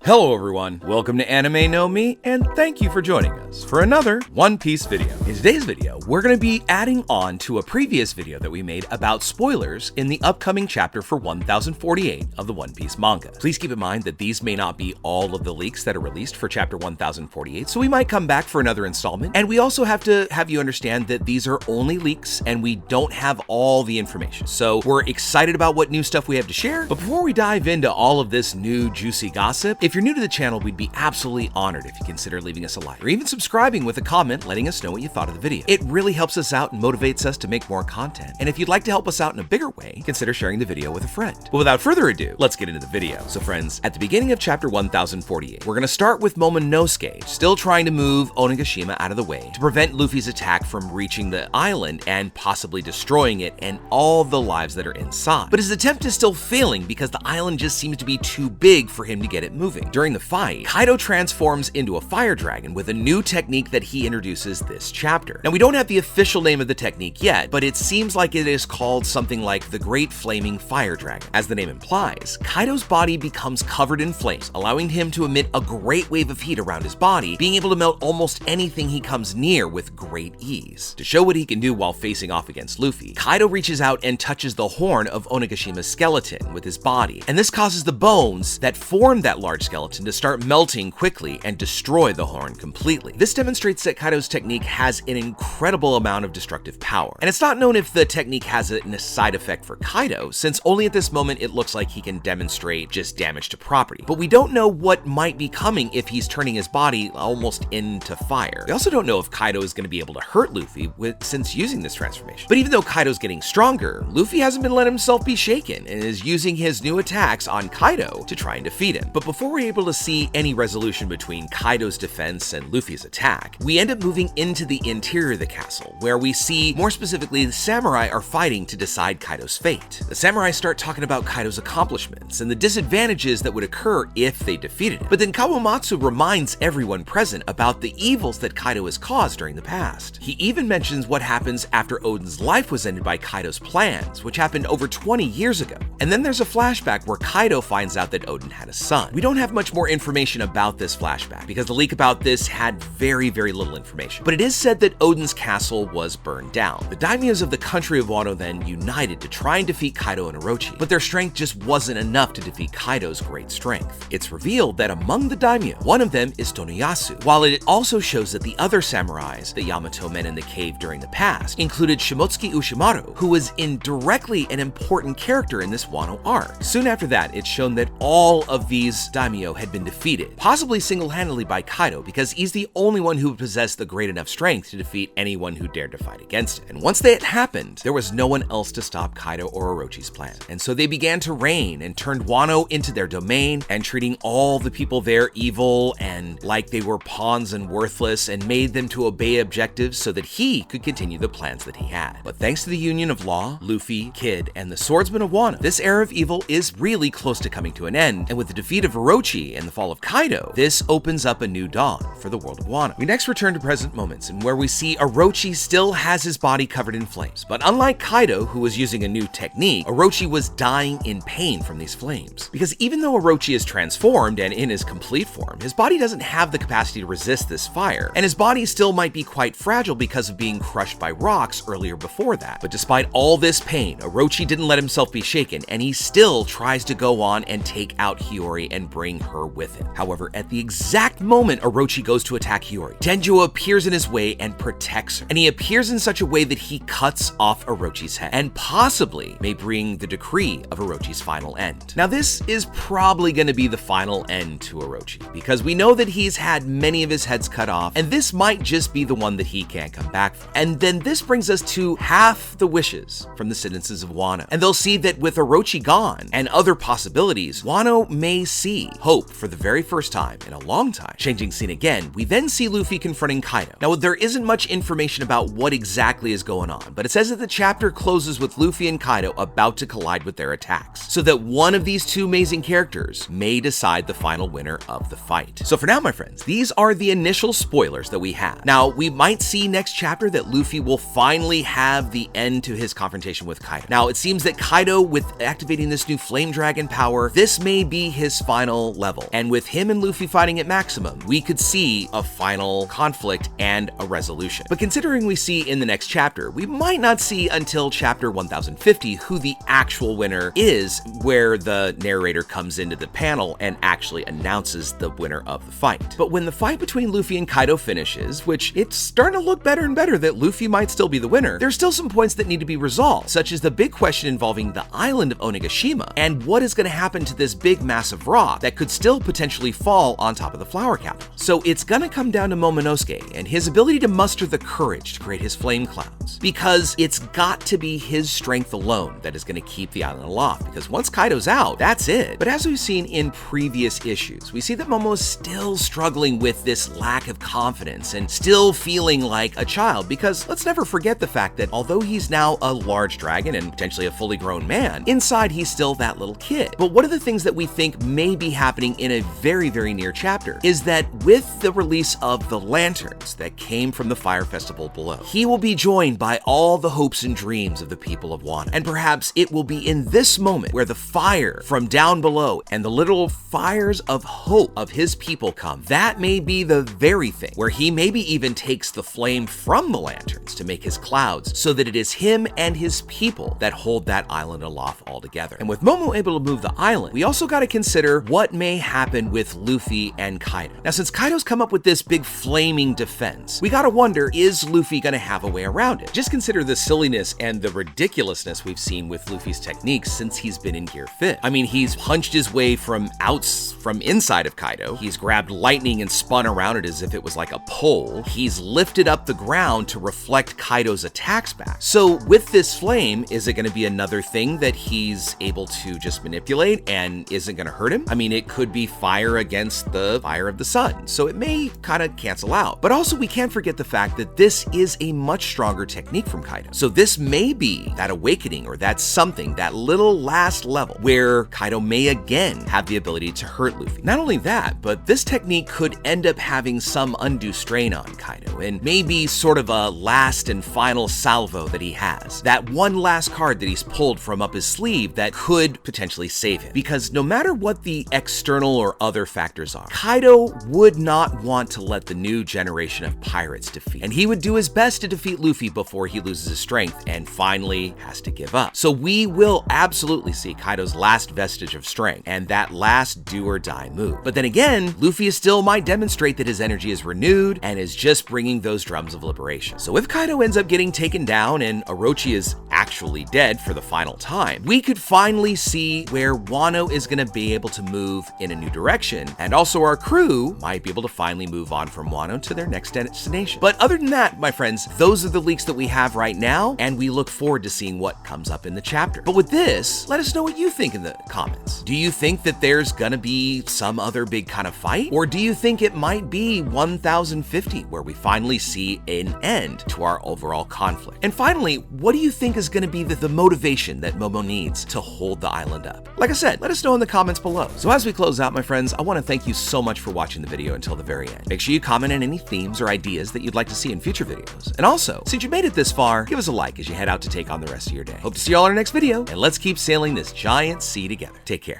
Hello everyone, welcome to Anime No Mi, and thank you for joining us for another One Piece video. In today's video, we're going to be adding on to a previous video that we made about spoilers in the upcoming chapter for 1048 of the One Piece manga. Please keep in mind that these may not be all of the leaks that are released for chapter 1048, so we might come back for another installment, and we also have to have you understand that these are only leaks and we don't have all the information. So we're excited about what new stuff we have to share, but before we dive into all of this new juicy gossip, if you're new to the channel, we'd be absolutely honored if you consider leaving us a like or even subscribing with a comment letting us know what you thought of the video. It really helps us out and motivates us to make more content. And if you'd like to help us out in a bigger way, consider sharing the video with a friend. But without further ado, let's get into the video. So friends, at the beginning of chapter 1048, we're going to start with Momonosuke still trying to move Onigashima out of the way to prevent Luffy's attack from reaching the island and possibly destroying it and all the lives that are inside. But his attempt is still failing because the island just seems to be too big for him to get it moving. During the fight, Kaido transforms into a fire dragon with a new technique that he introduces this chapter. Now, we don't have the official name of the technique yet, but it seems like it is called something like the Great Flaming Fire Dragon. As the name implies, Kaido's body becomes covered in flames, allowing him to emit a great wave of heat around his body, being able to melt almost anything he comes near with great ease. To show what he can do while facing off against Luffy, Kaido reaches out and touches the horn of Onigashima's skeleton with his body, and this causes the bones that form that large skeleton to start melting quickly and destroy the horn completely. This demonstrates that Kaido's technique has an incredible amount of destructive power. And it's not known if the technique has a side effect for Kaido, since only at this moment it looks like he can demonstrate just damage to property. But we don't know what might be coming if he's turning his body almost into fire. We also don't know if Kaido is going to be able to hurt Luffy since using this transformation. But even though Kaido's getting stronger, Luffy hasn't been letting himself be shaken and is using his new attacks on Kaido to try and defeat him. But before we're able to see any resolution between Kaido's defense and Luffy's attack, we end up moving into the interior of the castle, where we see, more specifically, the samurai are fighting to decide Kaido's fate. The samurai start talking about Kaido's accomplishments and the disadvantages that would occur if they defeated him. But then Kawamatsu reminds everyone present about the evils that Kaido has caused during the past. He even mentions what happens after Oden's life was ended by Kaido's plans, which happened over 20 years ago. And then there's a flashback where Kaido finds out that Oden had a son. We don't have much more information about this flashback because the leak about this had very little information. But it is said that Oden's castle was burned down. The daimyos of the country of Wano then united to try and defeat Kaido and Orochi, but their strength just wasn't enough to defeat Kaido's great strength. It's revealed that among the daimyo, one of them is Tonoyasu, while it also shows that the other samurais that Yamato met in the cave during the past included Shimotsuki Ushimaru, who was indirectly an important character in this Wano arc. Soon after that, it's shown that all of these daimyo had been defeated, possibly single-handedly by Kaido, because he's the only one who possessed the great enough strength to defeat anyone who dared to fight against it. And once that happened, there was no one else to stop Kaido or Orochi's plan. And so they began to reign and turned Wano into their domain and treating all the people there evil and like they were pawns and worthless, and made them to obey objectives so that he could continue the plans that he had. But thanks to the union of Law, Luffy, Kid, and the swordsmen of Wano, this era of evil is really close to coming to an end, and with the defeat of Orochi and the fall of Kaido, this opens up a new dawn for the world of Wano. We next return to present moments, and where we see Orochi still has his body covered in flames. But unlike Kaido, who was using a new technique, Orochi was dying in pain from these flames. Because even though Orochi is transformed and in his complete form, his body doesn't have the capacity to resist this fire, and his body still might be quite fragile because of being crushed by rocks earlier before that. But despite all this pain, Orochi didn't let himself be shaken, and he still tries to go on and take out Hiyori and bring her with him. However, at the exact moment Orochi goes to attack Hiyori, Denjo appears in his way and protects her. And he appears in such a way that he cuts off Orochi's head, and possibly may bring the decree of Orochi's final end. Now, this is probably going to be the final end to Orochi, because we know that he's had many of his heads cut off, and this might just be the one that he can't come back from. And then this brings us to half the wishes from the citizens of Wano. And they'll see that with Orochi gone and other possibilities, Wano may see hope for the very first time in a long time. Changing scene again, we then see Luffy confronting Kaido. Now, there isn't much information about what exactly is going on, but it says that the chapter closes with Luffy and Kaido about to collide with their attacks, so that one of these two amazing characters may decide the final winner of the fight. So for now, my friends, these are the initial spoilers that we have. Now, we might see next chapter that Luffy will finally have the end to his confrontation with Kaido. Now, it seems that Kaido, with activating this new flame dragon power, this may be his final final level. And with him and Luffy fighting at maximum, we could see a final conflict and a resolution. But considering we see in the next chapter, we might not see until chapter 1050 who the actual winner is, where the narrator comes into the panel and actually announces the winner of the fight. But when the fight between Luffy and Kaido finishes, which it's starting to look better and better that Luffy might still be the winner, there's still some points that need to be resolved, such as the big question involving the island of Onigashima and what is going to happen to this big massive rock that could still potentially fall on top of the flower capital. So it's going to come down to Momonosuke and his ability to muster the courage to create his flame clouds, because it's got to be his strength alone that is going to keep the island aloft, because once Kaido's out, that's it. But as we've seen in previous issues, we see that Momo is still struggling with this lack of confidence and still feeling like a child, because let's never forget the fact that although he's now a large dragon and potentially a fully grown man, inside he's still that little kid. But one of the things that we think may be happening in a very, very near chapter is that with the release of the lanterns that came from the fire festival below, he will be joined by all the hopes and dreams of the people of Wano. And perhaps it will be in this moment where the fire from down below and the little fires of hope of his people come. That may be the very thing where he maybe even takes the flame from the lanterns to make his clouds, so that it is him and his people that hold that island aloft altogether. And with Momo able to move the island, we also got to consider what may happen with Luffy and Kaido. Now, since Kaido's come up with this big flaming defense, we got to wonder, is Luffy going to have a way around it? Just consider the silliness and the ridiculousness we've seen with Luffy's techniques since he's been in Gear 5. I mean, he's punched his way from inside of Kaido. He's grabbed lightning and spun around it as if it was like a pole. He's lifted up the ground to reflect Kaido's attacks back. So with this flame, is it going to be another thing that he's able to just manipulate and isn't going to hurt him? I mean, it could be fire against the fire of the sun, so it may kind of cancel out. But also, we can't forget the fact that this is a much stronger technique from Kaido. So this may be that awakening, or that something, that little last level where Kaido may again have the ability to hurt Luffy. Not only that, but this technique could end up having some undue strain on Kaido, and maybe sort of a last and final salvo that he has. That one last card that he's pulled from up his sleeve that could potentially save him. Because no matter what the external or other factors are, Kaido would not want to let the new generation of pirates defeat. And he would do his best to defeat Luffy before he loses his strength and finally has to give up. So we will absolutely see Kaido's last vestige of strength and that last do or die move. But then again, Luffy still might demonstrate that his energy is renewed and is just bringing those drums of liberation. So if Kaido ends up getting taken down and Orochi is actually dead for the final time, we could finally see where Wano is going to be able to move in a new direction, and also our crew might be able to finally move on from Wano to their next destination. But other than that, my friends, those are the leaks that we have right now, and we look forward to seeing what comes up in the chapter. But with this, let us know what you think in the comments. Do you think that there's gonna be some other big kind of fight? Or do you think it might be 1050 where we finally see an end to our overall conflict? And finally, what do you think is gonna be the motivation that Momo needs to hold the island up? Like I said, let us know in the comments below. So as we close out, my friends, I want to thank you so much for watching the video until the very end. Make sure you comment on any themes or ideas that you'd like to see in future videos. And also, since you made it this far, give us a like as you head out to take on the rest of your day. Hope to see you all in our next video, and let's keep sailing this giant sea together. Take care.